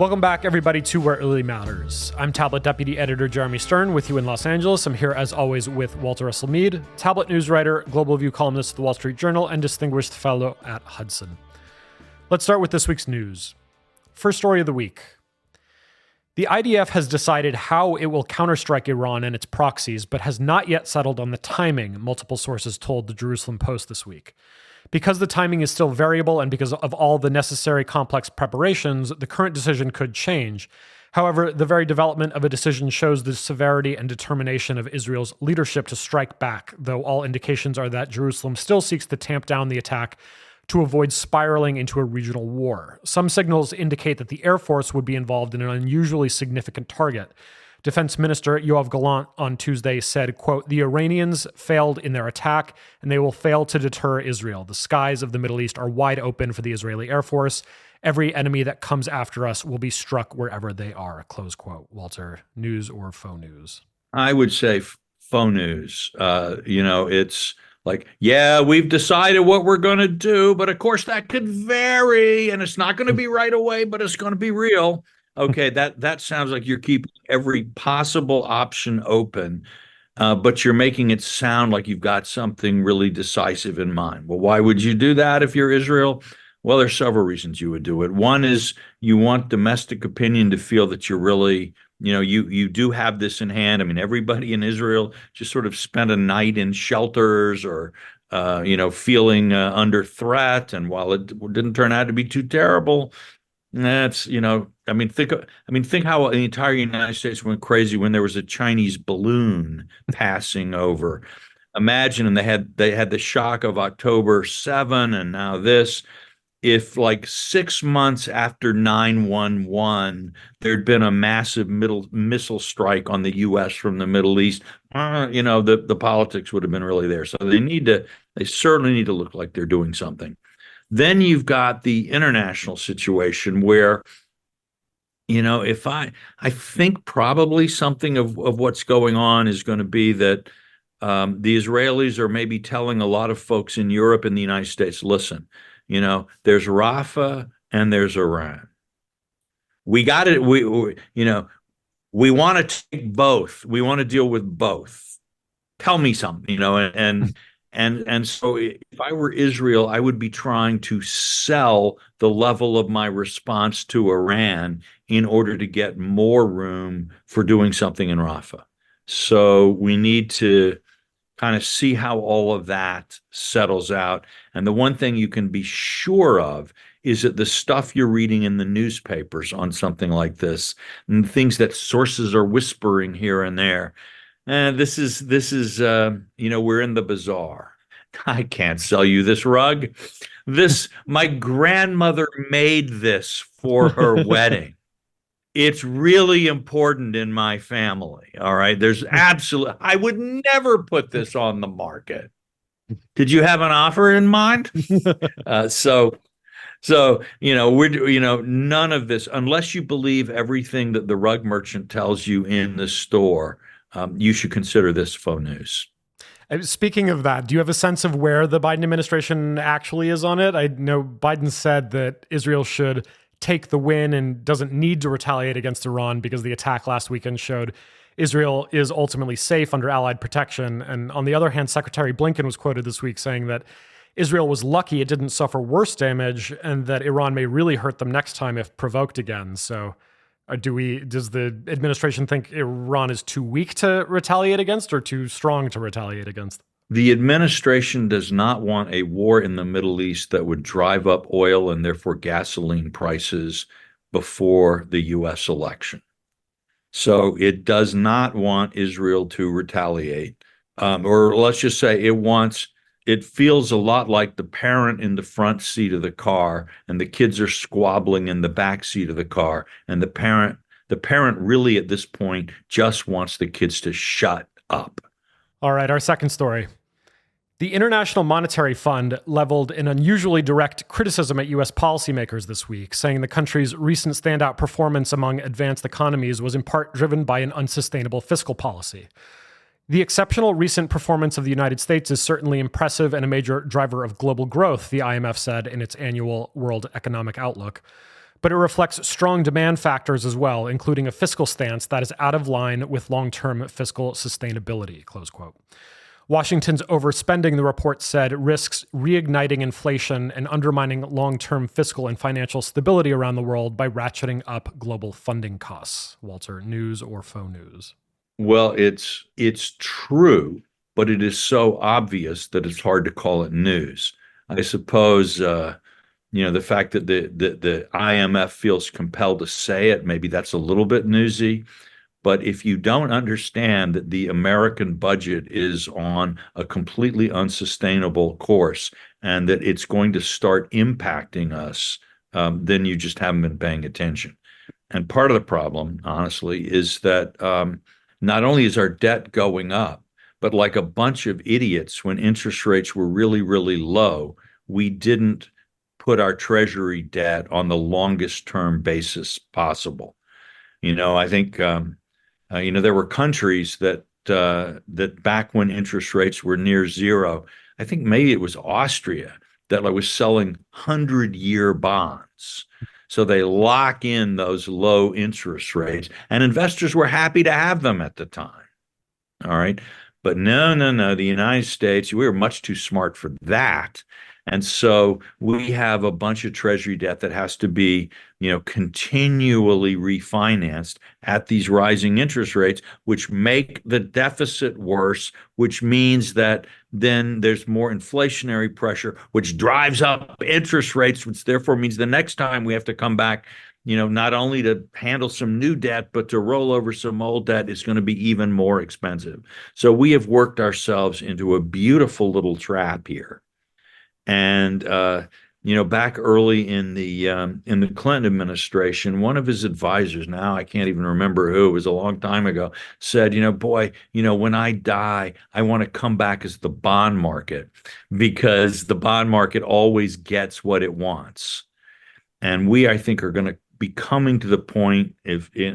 Welcome back, everybody, to Where It Really Matters. I'm Tablet Deputy Editor Jeremy Stern with you in Los Angeles. I'm here, as always, with Walter Russell Mead, Tablet news writer, Global View columnist at the Wall Street Journal, and Distinguished Fellow at Hudson. Let's start with this week's news. First story of the week. The IDF has decided how it will counterstrike Iran and its proxies, but has not yet settled on the timing, multiple sources told the Jerusalem Post this week. Because the timing is still variable and because of all the necessary complex preparations, the current decision could change. However, the very development of a decision shows the severity and determination of Israel's leadership to strike back, though all indications are that Jerusalem still seeks to tamp down the attack to avoid spiraling into a regional war. Some signals indicate that the Air Force would be involved in an unusually significant target. Defense Minister Yoav Gallant on Tuesday said, quote, "The Iranians failed in their attack, and they will fail to deter Israel. The skies of the Middle East are wide open for the Israeli Air Force. Every enemy that comes after us will be struck wherever they are," close quote. Walter, news or faux news? I would say faux news. It's like, yeah, we've decided what we're going to do, but of course that could vary, and it's not going to be right away, but it's going to be real. Okay, that sounds like you're keeping every possible option open, but you're making it sound like you've got something really decisive in mind. Well, why would you do that if you're Israel? Well, there's several reasons you would do it. One is you want domestic opinion to feel that you're really, you do have this in hand. I mean, everybody in Israel just sort of spent a night in shelters or, feeling under threat. And while it didn't turn out to be too terrible, that's, think how the entire United States went crazy when there was a Chinese balloon passing over. Imagine, and they had the shock of October 7 and now this. If like 6 months after 9/11, there'd been a massive missile strike on the U.S. from the Middle East, the politics would have been really there. So they certainly need to look like they're doing something. Then you've got the international situation where, if I think probably something of what's going on is going to be that the Israelis are maybe telling a lot of folks in Europe and the United States, listen, there's Rafah and there's Iran. We got it. We want to take both. We want to deal with both. Tell me something, And so if I were Israel, I would be trying to sell the level of my response to Iran in order to get more room for doing something in Rafah. So we need to kind of see how all of that settles out. And the one thing you can be sure of is that the stuff you're reading in the newspapers on something like this, and things that sources are whispering here and there, this is we're in the bazaar. I can't sell you this rug. My grandmother made this for her wedding. It's really important in my family. All right. I would never put this on the market. Did you have an offer in mind? So none of this, unless you believe everything that the rug merchant tells you in the store, you should consider this faux news. Speaking of that, do you have a sense of where the Biden administration actually is on it? I know Biden said that Israel should take the win and doesn't need to retaliate against Iran because the attack last weekend showed Israel is ultimately safe under Allied protection. And on the other hand, Secretary Blinken was quoted this week saying that Israel was lucky it didn't suffer worse damage and that Iran may really hurt them next time if provoked again. So does the administration think Iran is too weak to retaliate against or too strong to retaliate against? The administration does not want a war in the Middle East that would drive up oil and therefore gasoline prices before the U.S. election. So it does not want Israel to retaliate. Or let's just say it feels a lot like the parent in the front seat of the car and the kids are squabbling in the back seat of the car. And the parent really at this point just wants the kids to shut up. All right, our second story. The International Monetary Fund leveled an unusually direct criticism at U.S. policymakers this week, saying the country's recent standout performance among advanced economies was in part driven by an unsustainable fiscal policy. The exceptional recent performance of the United States is certainly impressive and a major driver of global growth, the IMF said in its annual World Economic Outlook. but it reflects strong demand factors as well, including a fiscal stance that is out of line with long-term fiscal sustainability, close quote. Washington's overspending, the report said, risks reigniting inflation and undermining long-term fiscal and financial stability around the world by ratcheting up global funding costs. Walter, news or faux news? Well, it's true, but it is so obvious that it's hard to call it news. I suppose the fact that the IMF feels compelled to say it, maybe that's a little bit newsy. But if you don't understand that the American budget is on a completely unsustainable course and that it's going to start impacting us, then you just haven't been paying attention. And part of the problem, honestly, is that not only is our debt going up, but like a bunch of idiots, when interest rates were really, really low, we didn't put our treasury debt on the longest term basis possible. I think there were countries that back when interest rates were near zero, I think maybe it was Austria that was selling 100-year bonds. So they lock in those low interest rates, and investors were happy to have them at the time. All right. But no. The United States, we were much too smart for that. And so we have a bunch of treasury debt that has to be, continually refinanced at these rising interest rates, which make the deficit worse, which means that then there's more inflationary pressure, which drives up interest rates, which therefore means the next time we have to come back, not only to handle some new debt, but to roll over some old debt is going to be even more expensive. So we have worked ourselves into a beautiful little trap here. And back early in the Clinton administration, one of his advisors, now I can't even remember who, it was a long time ago, said, boy, when I die, I want to come back as the bond market because the bond market always gets what it wants. And we, I think, are going to be coming to the point,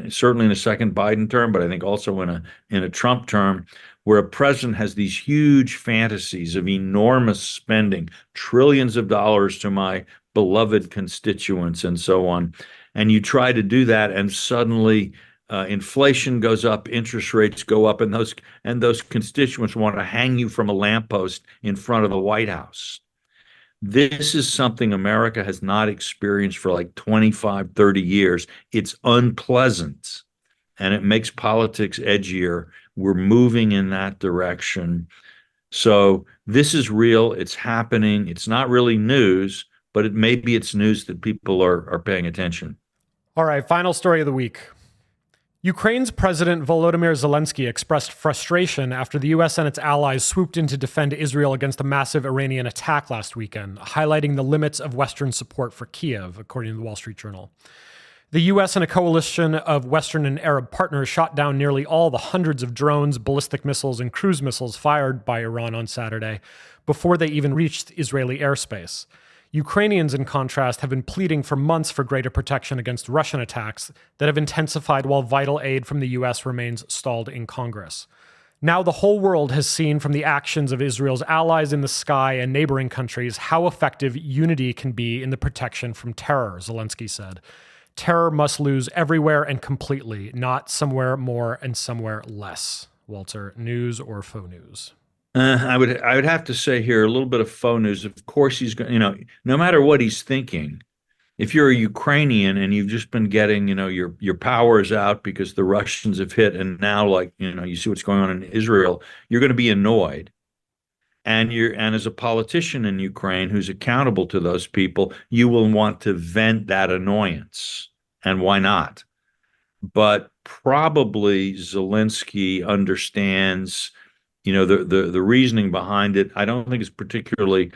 certainly in a second Biden term, but I think also in a Trump term, where a president has these huge fantasies of enormous spending, trillions of dollars to my beloved constituents and so on. And you try to do that, and suddenly inflation goes up, interest rates go up, and those constituents want to hang you from a lamppost in front of the White House. This is something America has not experienced for like 25, 30 years. It's unpleasant, and it makes politics edgier. We're moving in that direction. So this is real. It's happening. It's not really news, but maybe it's news that people are paying attention. All right, final story of the week. Ukraine's President Volodymyr Zelensky expressed frustration after the U.S. and its allies swooped in to defend Israel against a massive Iranian attack last weekend, highlighting the limits of Western support for Kiev, according to the Wall Street Journal. The U.S. and a coalition of Western and Arab partners shot down nearly all the hundreds of drones, ballistic missiles, and cruise missiles fired by Iran on Saturday before they even reached Israeli airspace. Ukrainians, in contrast, have been pleading for months for greater protection against Russian attacks that have intensified while vital aid from the U.S. remains stalled in Congress. Now the whole world has seen from the actions of Israel's allies in the sky and neighboring countries how effective unity can be in the protection from terror, Zelensky said. Terror must lose everywhere and completely, not somewhere more and somewhere less. Walter, news or faux news? I would have to say here a little bit of faux news. Of course, he's going. No matter what he's thinking, if you're a Ukrainian and you've just been getting, your power is out because the Russians have hit, and now, you see what's going on in Israel, you're going to be annoyed. And as a politician in Ukraine who's accountable to those people, you will want to vent that annoyance. And why not? But probably Zelensky understands, the reasoning behind it. I don't think it's particularly,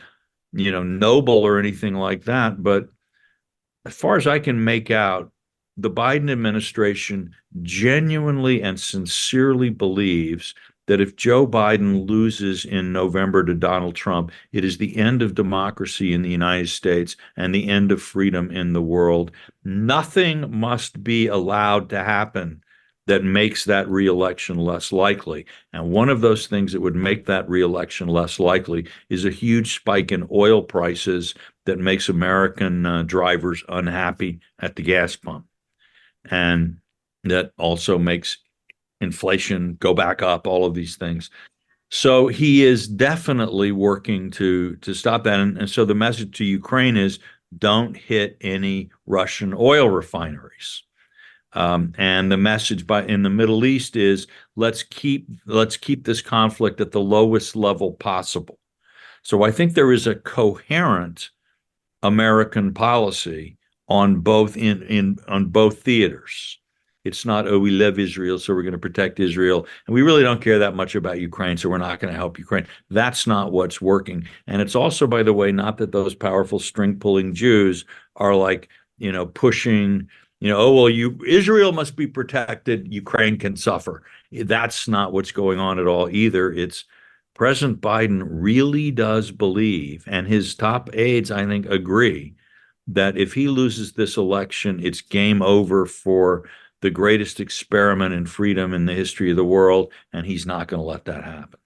noble or anything like that. But as far as I can make out, the Biden administration genuinely and sincerely believes that if Joe Biden loses in November to Donald Trump, it is the end of democracy in the United States and the end of freedom in the world. Nothing must be allowed to happen that makes that reelection less likely. And one of those things that would make that reelection less likely is a huge spike in oil prices that makes American drivers unhappy at the gas pump. And that also makes inflation go back up, all of these things. So he is definitely working to stop that. And so the message to Ukraine is don't hit any Russian oil refineries. And the message in the Middle East is let's keep this conflict at the lowest level possible. So I think there is a coherent American policy on both on both theaters. It's not, oh, we love Israel, so we're going to protect Israel, and we really don't care that much about Ukraine, so we're not going to help Ukraine. That's not what's working. And it's also, by the way, not that those powerful string-pulling Jews are like, pushing, oh, well, Israel must be protected, Ukraine can suffer. That's not what's going on at all either. It's President Biden really does believe, and his top aides, I think, agree, that if he loses this election, it's game over for the greatest experiment in freedom in the history of the world, and he's not going to let that happen.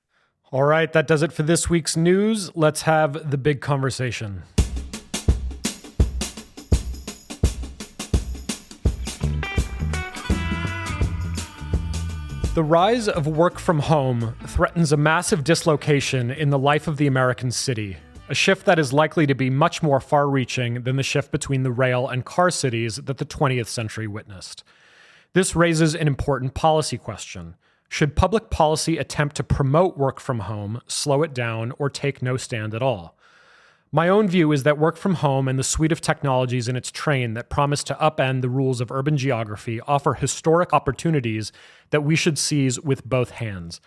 All right, that does it for this week's news. Let's have the big conversation. The rise of work from home threatens a massive dislocation in the life of the American city, a shift that is likely to be much more far-reaching than the shift between the rail and car cities that the 20th century witnessed. This raises an important policy question. Should public policy attempt to promote work from home, slow it down, or take no stand at all? My own view is that work from home and the suite of technologies in its train that promise to upend the rules of urban geography offer historic opportunities that we should seize with both hands.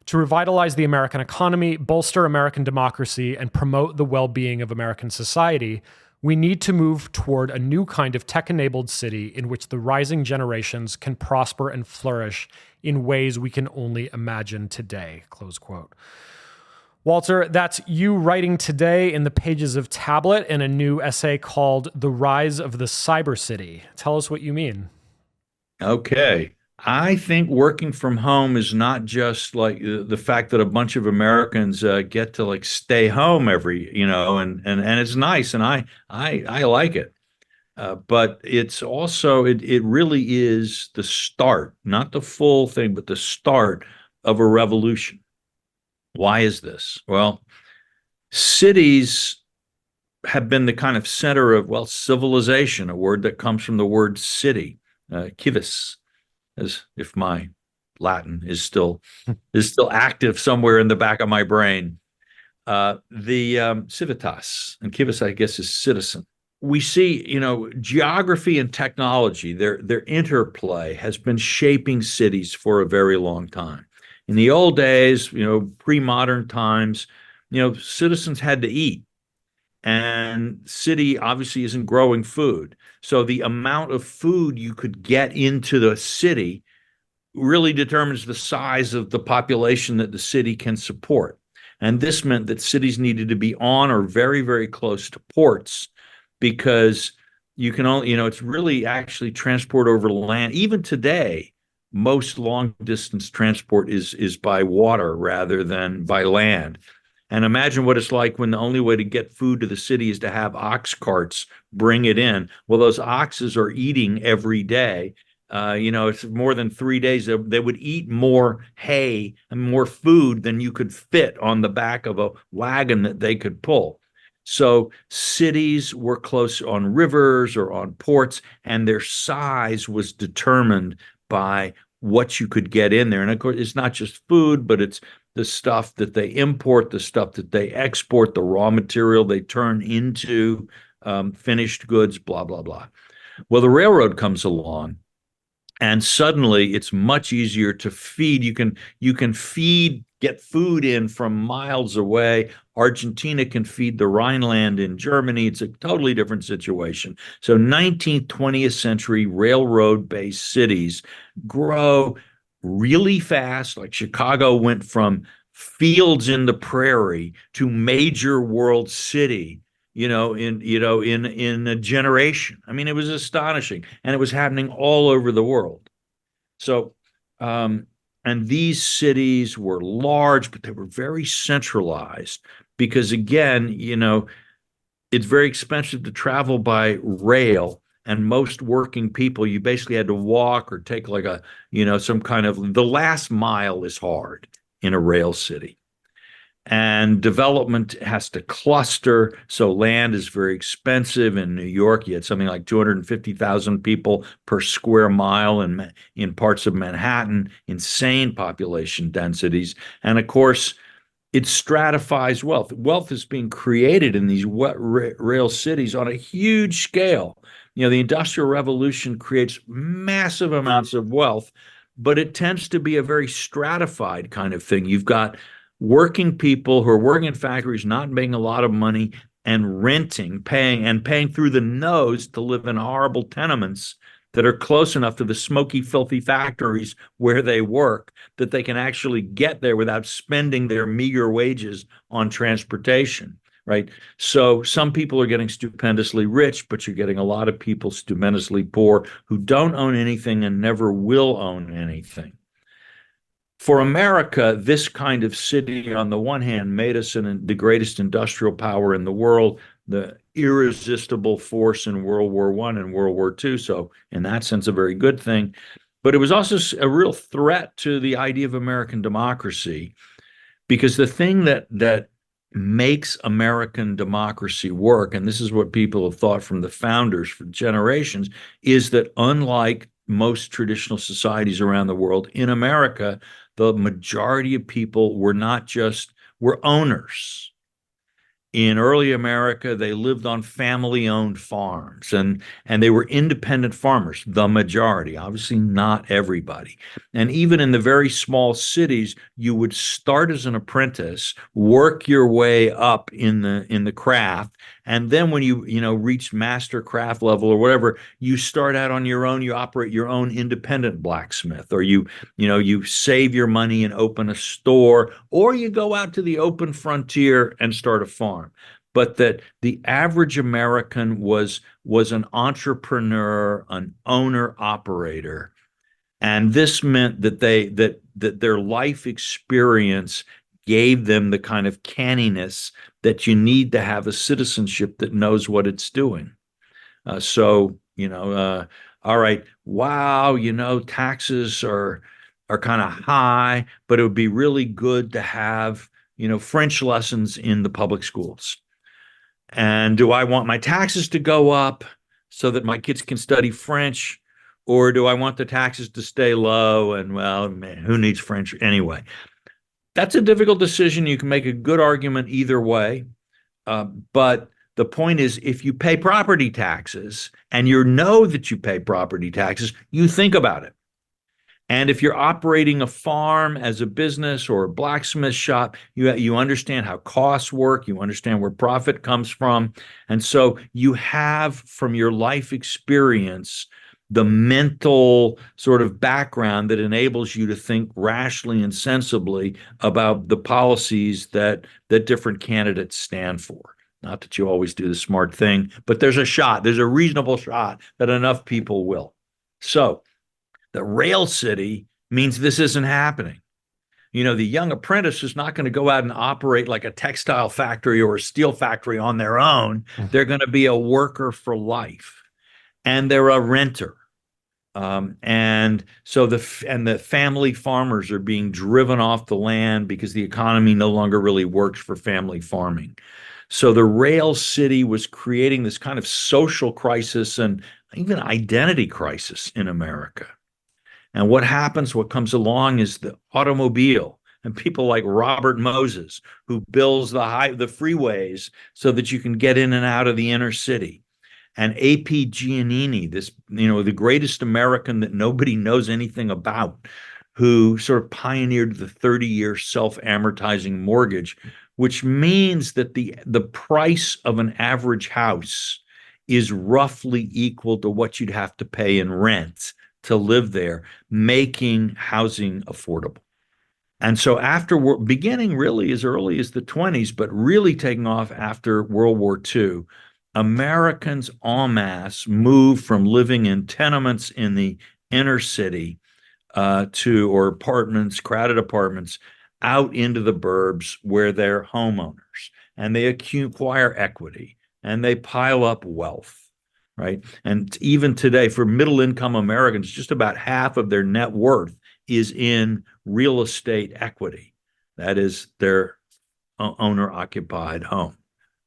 To revitalize the American economy, bolster American democracy, and promote the well-being of American society, we need to move toward a new kind of tech-enabled city in which the rising generations can prosper and flourish in ways we can only imagine today, close quote. Walter, that's you writing today in the pages of Tablet in a new essay called The Rise of the Cyber City. Tell us what you mean. Okay. I think working from home is not just like the fact that a bunch of Americans get to like stay home and it's nice, and I like it. But it's also it really is the start, not the full thing, but the start of a revolution. Why is this? Well, cities have been the kind of center of, civilization, a word that comes from the word city, civis, as if my Latin is still active somewhere in the back of my brain. The civitas, and civis, I guess, is citizen. We see, geography and technology, their interplay has been shaping cities for a very long time. In the old days, pre-modern times, citizens had to eat, and city obviously isn't growing food. So the amount of food you could get into the city really determines the size of the population that the city can support. And this meant that cities needed to be on or very, very close to ports, because you can only, it's really actually transport over land. Even today, most long distance transport is by water rather than by land. And imagine what it's like when the only way to get food to the city is to have ox carts bring it in. Well, those oxes are eating every day. It's more than 3 days. They would eat more hay and more food than you could fit on the back of a wagon that they could pull. So cities were close on rivers or on ports, and their size was determined by what you could get in there. And of course, it's not just food, but it's the stuff that they import, the stuff that they export, the raw material they turn into finished goods, blah, blah, blah. Well, the railroad comes along, and suddenly it's much easier to feed. You can get food in from miles away. Argentina can feed the Rhineland in Germany. It's a totally different situation. So 19th, 20th century railroad-based cities grow really fast. Like Chicago went from fields in the prairie to major world city, in a generation. I mean, it was astonishing, and it was happening all over the world. So, and these cities were large, but they were very centralized because, again, it's very expensive to travel by rail. And most working people, you basically had to walk or take like some kind of, the last mile is hard in a rail city. And development has to cluster. So land is very expensive. In New York, you had something like 250,000 people per square mile in parts of Manhattan, insane population densities. And of course, it stratifies wealth. Wealth is being created in these rail cities on a huge scale. The Industrial Revolution creates massive amounts of wealth, but it tends to be a very stratified kind of thing. You've got working people who are working in factories, not making a lot of money, and paying through the nose to live in horrible tenements that are close enough to the smoky, filthy factories where they work that they can actually get there without spending their meager wages on transportation, right? So some people are getting stupendously rich, but you're getting a lot of people stupendously poor who don't own anything and never will own anything. For America, this kind of city, on the one hand, made us the greatest industrial power in the world, the irresistible force in World War I and World War II. So, in that sense, a very good thing. But it was also a real threat to the idea of American democracy, because the thing that makes American democracy work, and this is what people have thought from the founders for generations, is that unlike most traditional societies around the world, in America, the majority of people were owners. In early America, they lived on family-owned farms, and they were independent farmers, the majority, obviously not everybody. And even in the very small cities, you would start as an apprentice, work your way up in the craft, and then when you reach master craft level or whatever, you start out on your own. You operate your own independent blacksmith, or you save your money and open a store, or you go out to the open frontier and start a farm. But that the average American was an entrepreneur, an owner operator, and this meant that that their life experience gave them the kind of canniness that you need to have a citizenship that knows what it's doing. All right, wow, taxes are kind of high, but it would be really good to have French lessons in the public schools. And do I want my taxes to go up so that my kids can study French, or do I want the taxes to stay low? And well, man, who needs French anyway? That's a difficult decision. You can make a good argument either way. But the point is, if you pay property taxes and you know that you pay property taxes, you think about it. And if you're operating a farm as a business or a blacksmith shop, you understand how costs work, you understand where profit comes from. And so you have, from your life experience, the mental sort of background that enables you to think rationally and sensibly about the policies that different candidates stand for. Not that you always do the smart thing, but there's a reasonable shot that enough people will. So the rail city means this isn't happening. The young apprentice is not going to go out and operate like a textile factory or a steel factory on their own. They're going to be a worker for life, and they're a renter. And the family farmers are being driven off the land because the economy no longer really works for family farming. So the rail city was creating this kind of social crisis and even identity crisis in America. And what comes along is the automobile and people like Robert Moses, who builds the freeways so that you can get in and out of the inner city. And A.P. Giannini, the greatest American that nobody knows anything about, who sort of pioneered the 30-year self-amortizing mortgage, which means that the price of an average house is roughly equal to what you'd have to pay in rent to live there, making housing affordable. And so beginning really as early as the 1920s, but really taking off after World War II, Americans en masse moved from living in tenements in the inner city or apartments, crowded apartments, out into the burbs where they're homeowners and they acquire equity and they pile up wealth, right? And even today, for middle income Americans, just about half of their net worth is in real estate equity. That is their owner occupied home.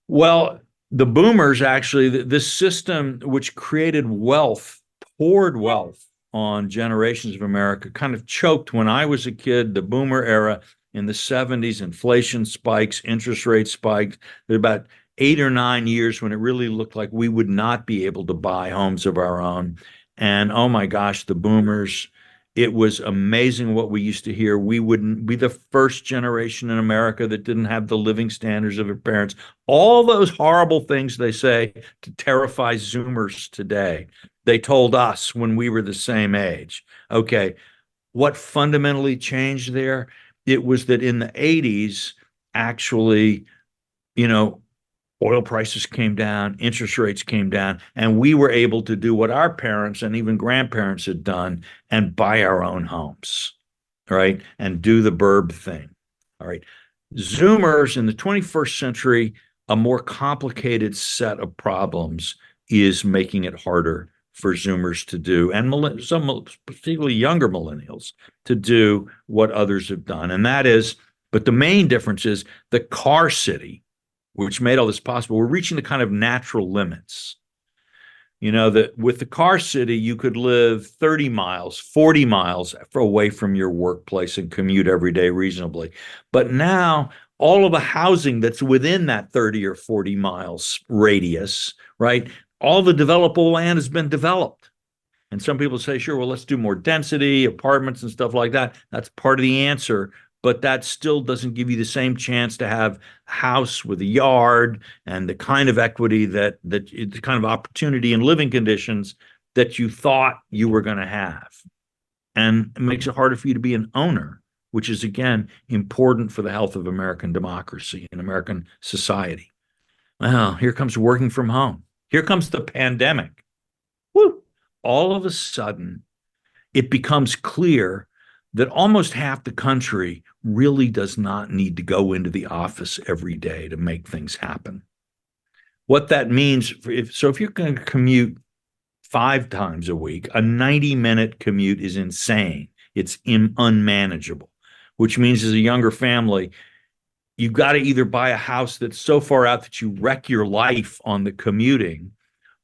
Well, the boomers actually, this system which created wealth, poured wealth on generations of America, kind of choked when I was a kid, the boomer era in the 70s, inflation spikes, interest rates spiked. There were about 8 or 9 years when it really looked like we would not be able to buy homes of our own. And oh my gosh, the boomers, it was amazing what we used to hear. We wouldn't be the first generation in America that didn't have the living standards of our parents. All those horrible things they say to terrify Zoomers today, they told us when we were the same age. Okay, what fundamentally changed there? It was that in the 80s, actually, you know, oil prices came down, interest rates came down, and we were able to do what our parents and even grandparents had done and buy our own homes, right? And do the burb thing, all right? Zoomers in the 21st century, a more complicated set of problems is making it harder for Zoomers to do, and some particularly younger millennials to do what others have done. And that is, but the main difference is the car city, which made all this possible. We're reaching the kind of natural limits. You know, that with the car city, you could live 30 miles, 40 miles away from your workplace and commute every day reasonably. But now all of the housing that's within that 30 or 40 miles radius, right? All the developable land has been developed. And some people say, sure, well, let's do more density, apartments and stuff like that. That's part of the answer. But that still doesn't give you the same chance to have a house with a yard and the kind of equity the kind of opportunity and living conditions that you thought you were going to have. And it makes it harder for you to be an owner, which is, again, important for the health of American democracy and American society. Well, here comes working from home. Here comes the pandemic. Woo! All of a sudden, it becomes clear that almost half the country really does not need to go into the office every day to make things happen. What that means, if you're going to commute 5 times a week, a 90-minute commute is insane. It's unmanageable, which means as a younger family, you've got to either buy a house that's so far out that you wreck your life on the commuting,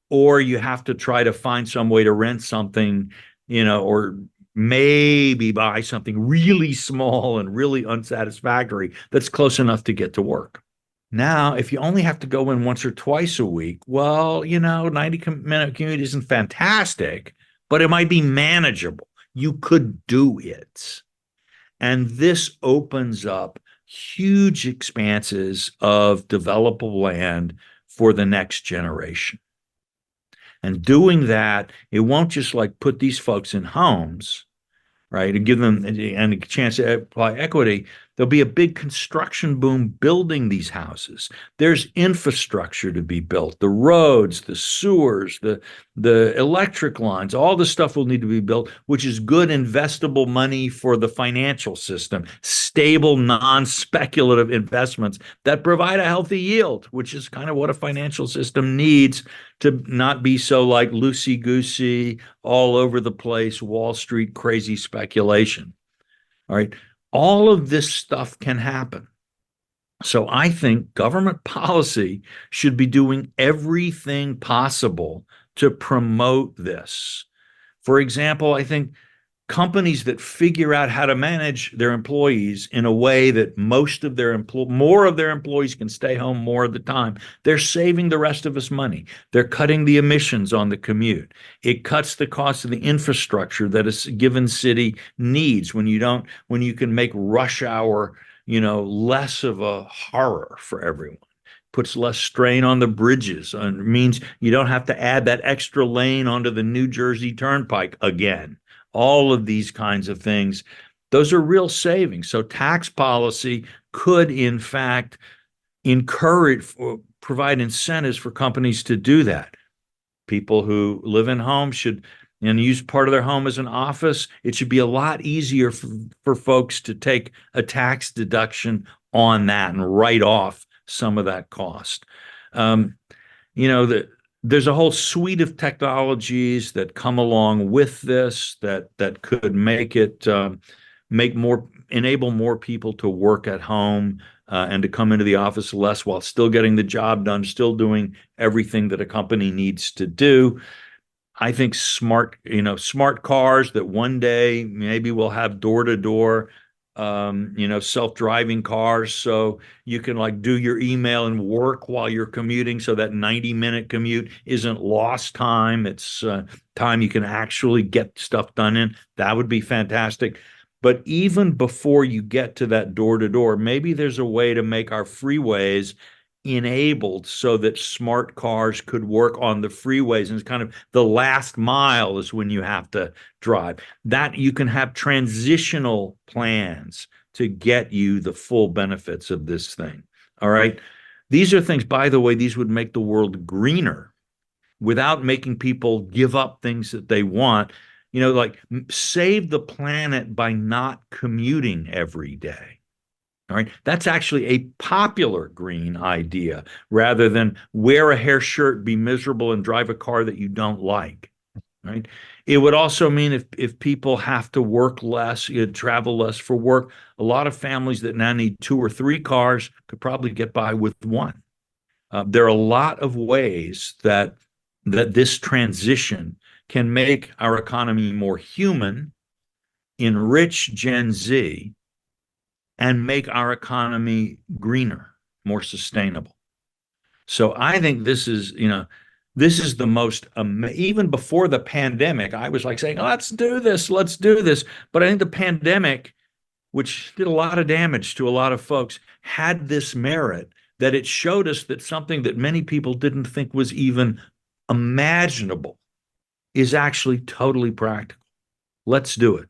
or you have to try to find some way to rent something, or maybe buy something really small and really unsatisfactory that's close enough to get to work. Now, if you only have to go in once or twice a week, well, 90-minute commute isn't fantastic, but it might be manageable. You could do it. And this opens up huge expanses of developable land for the next generation. And doing that, it won't just put these folks in homes, right, and give them a chance to apply equity. There'll be a big construction boom building these houses. There's infrastructure to be built, the roads, the sewers, the electric lines, all the stuff will need to be built, which is good investable money for the financial system, stable, non-speculative investments that provide a healthy yield, which is kind of what a financial system needs to not be so loosey-goosey, all over the place, Wall Street crazy speculation. All right. All of this stuff can happen. So I think government policy should be doing everything possible to promote this. For example, I think companies that figure out how to manage their employees in a way that more of their employees can stay home more of the time, they're saving the rest of us money. They're cutting the emissions on the commute. It cuts the cost of the infrastructure that a given city needs when you can make rush hour, less of a horror for everyone. Puts less strain on the bridges and means you don't have to add that extra lane onto the New Jersey Turnpike again. All of these kinds of things, those are real savings. So tax policy could, in fact, provide incentives for companies to do that. People who live in homes should, and use part of their home as an office, it should be a lot easier for folks to take a tax deduction on that and write off some of that cost. Um, there's a whole suite of technologies that come along with this that could make it enable more people to work at home and to come into the office less while still getting the job done, still doing everything that a company needs to do. I think smart cars that one day maybe will have door-to-door, self-driving cars, so you can like do your email and work while you're commuting, so that 90-minute commute isn't lost time. It's time you can actually get stuff done in. That would be fantastic. But even before you get to that door-to-door, maybe there's a way to make our freeways enabled so that smart cars could work on the freeways, and it's kind of the last mile is when you have to drive. That you can have transitional plans to get you the full benefits of this thing. All right. These are things, by the way, these would make the world greener without making people give up things that they want. Like save the planet by not commuting every day. All right. That's actually a popular green idea rather than wear a hair shirt, be miserable, and drive a car that you don't like. Right. It would also mean if people have to work less, travel less for work, a lot of families that now need 2 or 3 cars could probably get by with one. There are a lot of ways that this transition can make our economy more human, enrich Gen Z, and make our economy greener, more sustainable. So I think this is the most, even before the pandemic, I was like saying, let's do this. But I think the pandemic, which did a lot of damage to a lot of folks, had this merit that it showed us that something that many people didn't think was even imaginable is actually totally practical. Let's do it.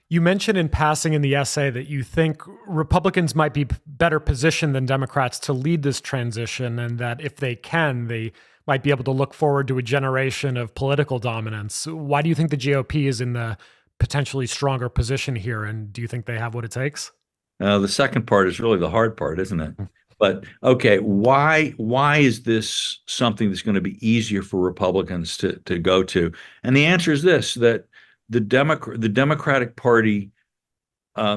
You mentioned in passing in the essay that you think Republicans might be better positioned than Democrats to lead this transition, and that if they can, they might be able to look forward to a generation of political dominance. Why do you think the GOP is in the potentially stronger position here, and do you think they have what it takes? The second part is really the hard part, isn't it? But okay, why is this something that's going to be easier for Republicans to go to? And the answer is this: that the Democratic Party,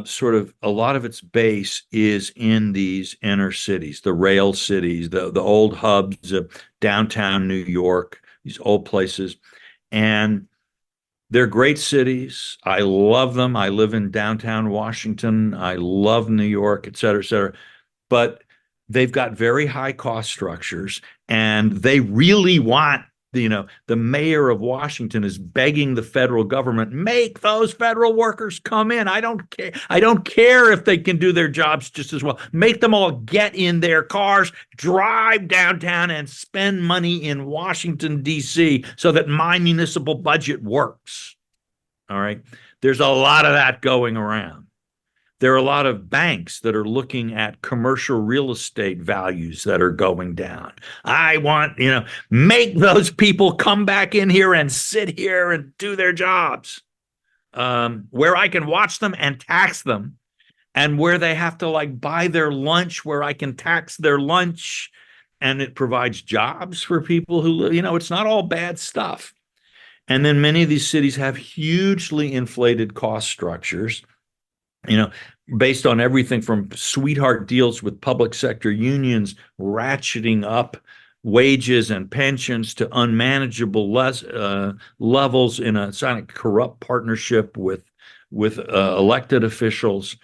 sort of a lot of its base is in these inner cities, the rail cities, the old hubs of downtown New York, these old places, and they're great cities. I love them. I live in downtown Washington. I love New York, et cetera, et cetera. But they've got very high cost structures, and they really want, the mayor of Washington is begging the federal government, make those federal workers come in. I don't care. I don't care if they can do their jobs just as well. Make them all get in their cars, drive downtown, and spend money in Washington, D.C. so that my municipal budget works. All right. There's a lot of that going around. There are a lot of banks that are looking at commercial real estate values that are going down. I want, make those people come back in here and sit here and do their jobs, where I can watch them and tax them, and where they have to like buy their lunch, where I can tax their lunch, and it provides jobs for people who live, it's not all bad stuff. And then many of these cities have hugely inflated cost structures, based on everything from sweetheart deals with public sector unions ratcheting up wages and pensions to unmanageable levels in a kind of corrupt partnership with elected officials,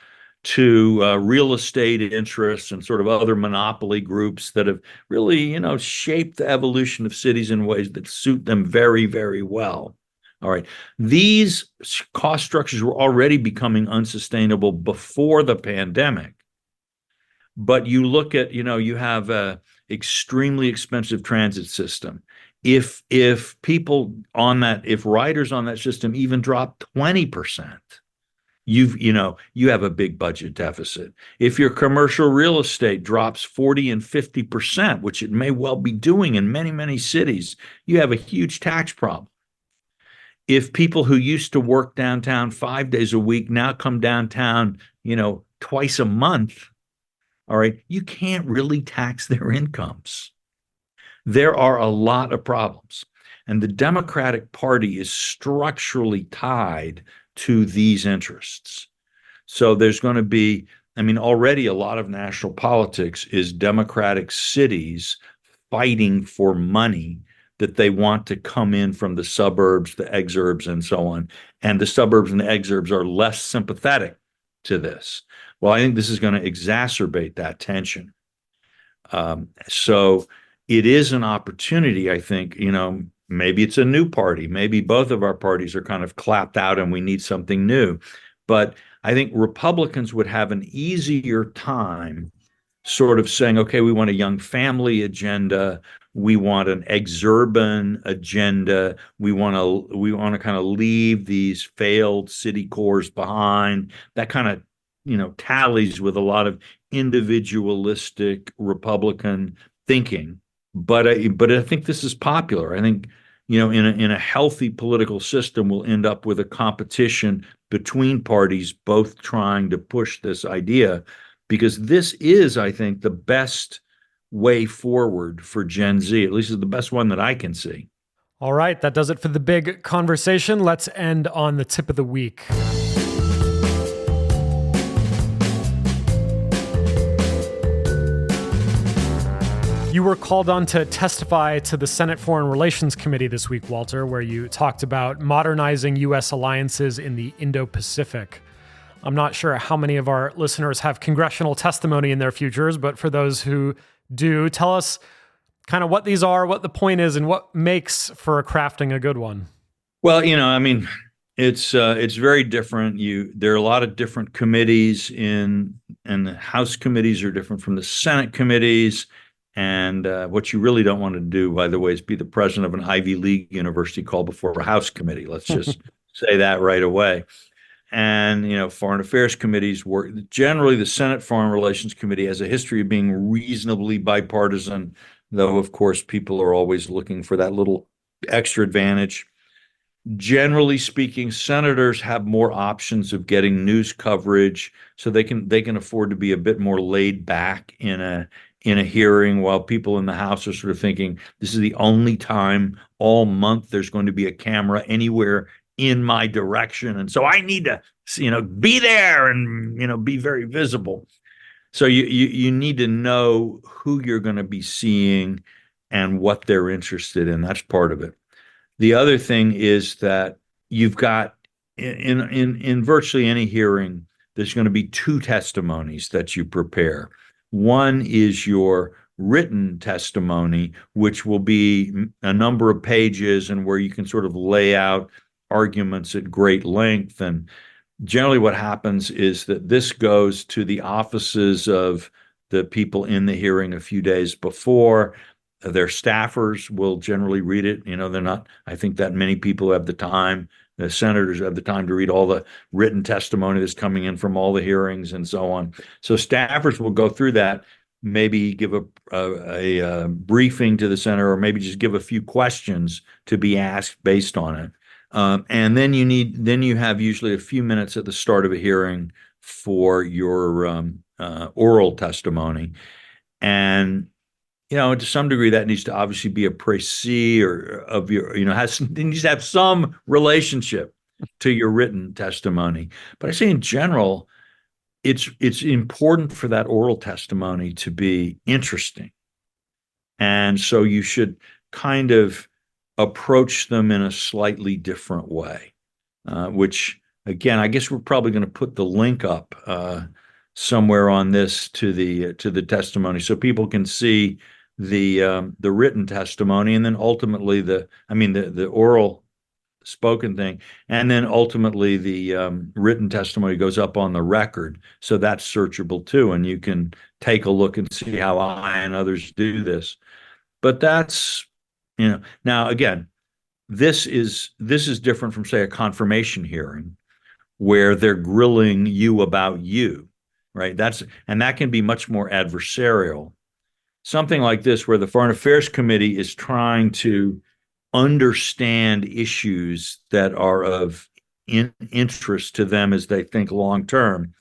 to real estate interests and sort of other monopoly groups that have really, shaped the evolution of cities in ways that suit them very, very well. All right. These cost structures were already becoming unsustainable before the pandemic. But you look at, you have a extremely expensive transit system. If riders on that system even drop 20%, you have a big budget deficit. If your commercial real estate drops 40 and 50%, which it may well be doing in many, many cities, you have a huge tax problem. if people who used to work downtown 5 days a week now come downtown, twice a month, all right, you can't really tax their incomes. There are a lot of problems. And the Democratic Party is structurally tied to these interests. So there's going to be, already a lot of national politics is Democratic cities fighting for money that they want to come in from the suburbs, the exurbs, and so on. And the suburbs and the exurbs are less sympathetic to this. Well, I think this is going to exacerbate that tension. So it is an opportunity, I think, maybe it's a new party. Maybe both of our parties are kind of clapped out and we need something new. But I think Republicans would have an easier time sort of saying, okay, we want a young family agenda. We want an exurban agenda. We want to kind of leave these failed city cores behind. That kind of, tallies with a lot of individualistic Republican thinking. But I think this is popular. I think, in a healthy political system, we'll end up with a competition between parties, both trying to push this idea, because this is, I think, the best way forward for Gen Z. At least is the best one that I can see. All right, that does it for the big conversation. Let's end on the tip of the week. You were called on to testify to the Senate Foreign Relations Committee this week, Walter, where you talked about modernizing U.S. alliances in the Indo-Pacific. I'm not sure how many of our listeners have congressional testimony in their futures, but for those who do, tell us kind of what these are, what the point is, and what makes for crafting a good one. Well, it's very different. There are a lot of different committees and the House committees are different from the Senate committees. And what you really don't want to do, by the way, is be the president of an Ivy League university called before a House committee. Let's just say that right away. And, foreign affairs committees work. Generally, the Senate Foreign Relations Committee has a history of being reasonably bipartisan, though, of course, people are always looking for that little extra advantage. Generally speaking, senators have more options of getting news coverage, so they can afford to be a bit more laid back in a hearing, while people in the House are sort of thinking this is the only time all month there's going to be a camera anywhere in my direction, and so I need to be there and be very visible. So you need to know who you're going to be seeing and what they're interested in. That's part of it. The other thing is that you've got in virtually any hearing, there's going to be two testimonies that you prepare. One is your written testimony, which will be a number of pages and where you can sort of lay out arguments at great length. And generally what happens is that this goes to the offices of the people in the hearing a few days before. Their staffers will generally read it. They're not, I think, that many people have the time. The senators have the time to read all the written testimony that's coming in from all the hearings and so on. So staffers will go through that, maybe give a briefing to the senator, or maybe just give a few questions to be asked based on it. And then you have usually a few minutes at the start of a hearing for your oral testimony. And to some degree, that needs to obviously be a précis or of your, needs to have some relationship to your written testimony. But I say in general, it's important for that oral testimony to be interesting. And so you should kind of approach them in a slightly different way, which, again, I guess we're probably going to put the link up somewhere on this to the testimony so people can see the written testimony, and then ultimately the oral spoken thing, and then ultimately the written testimony goes up on the record, so that's searchable too, and you can take a look and see how I and others do this. But that's now again, this is different from, say, a confirmation hearing where they're grilling you about you, right? And that can be much more adversarial. Something like this, where the Foreign Affairs Committee is trying to understand issues that are of interest to them as they think long term.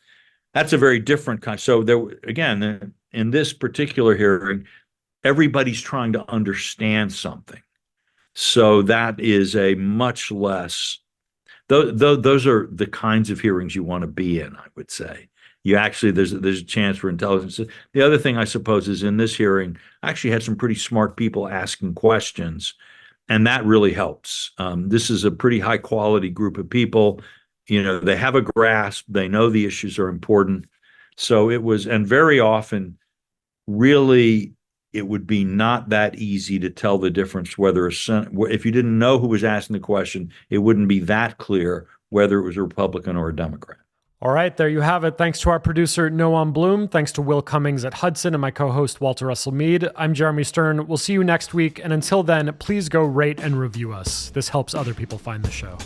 That's a very different kind. So there again, in this particular hearing, everybody's trying to understand something. So that is a much less. Those are the kinds of hearings you want to be in, I would say. You actually, there's a chance for intelligence. The other thing I suppose is in this hearing, I actually had some pretty smart people asking questions, and that really helps. This is a pretty high quality group of people. They have a grasp. They know the issues are important. So it was, and very often, really, it would be not that easy to tell the difference whether if you didn't know who was asking the question, it wouldn't be that clear whether it was a Republican or a Democrat. All right, there you have it. Thanks to our producer, Noam Bloom. Thanks to Will Cummings at Hudson and my co-host, Walter Russell Mead. I'm Jeremy Stern. We'll see you next week. And until then, please go rate and review us. This helps other people find the show.